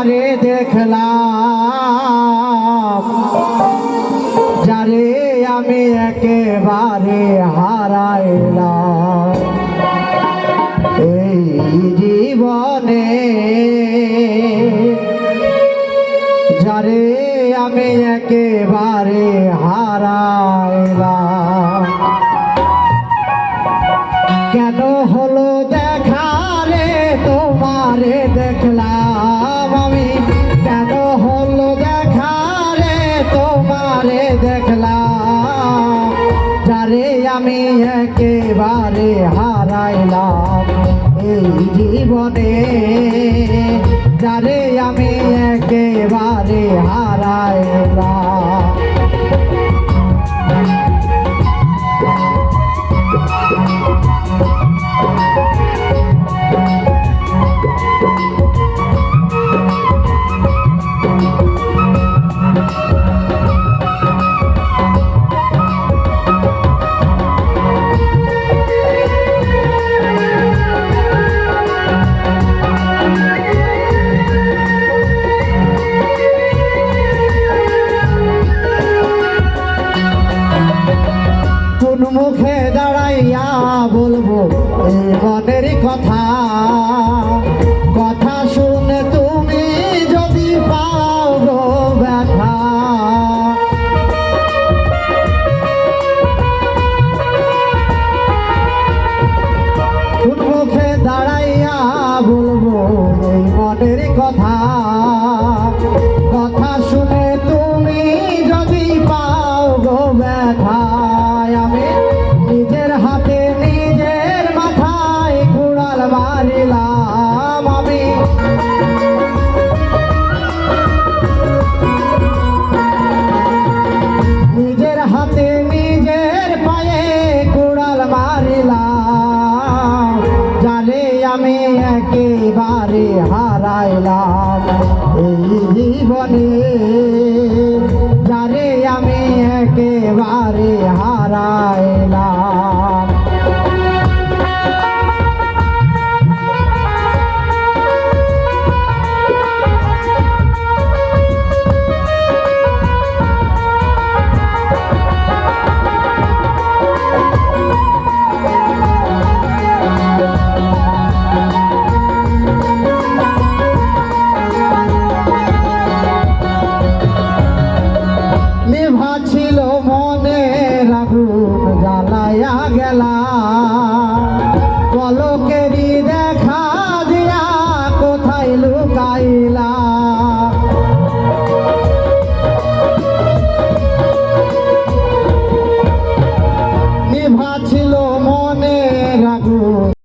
একেবারে দেখলাম, যারে আমি একেবারে হারাইলাম এই জীবনে, যারে আমি একেবারে হারাইলাম। কেন হলো দেখা রে তোমারে দেখলাম আমি, কেন হলো দেখা রে তোমারে দেখলাম, যারে আমি একেবারে হারাইলাম এই জীবনে, যারে আমি একেবারে হারাইলাম। মুখে দাঁড়াইয়া বলবো এই মনের কথা, কথা শুনে তুমি যদি পাও গো ব্যথা। কোন মুখে দাঁড়াইয়া বলবো এই মনের কথা, কথা শুনে তুমি যদি পাও গো ব্যথা। আমি নিজের হাতে নিজের মাথায় কুড়াল মারিলাম, আমি নিজের হাতে নিজের পায়ে কুড়াল মারিলাম, জানে আমি একেবারে হারাইলাম এই জীবনে, যারে আমি একেবারে হারাইলাম। নিভা ছিল মনের আগুন জ্বালায়া গেলা, পলকেরই দেখা দিয়া কোথায় লুকাইলা। নিভা ছিল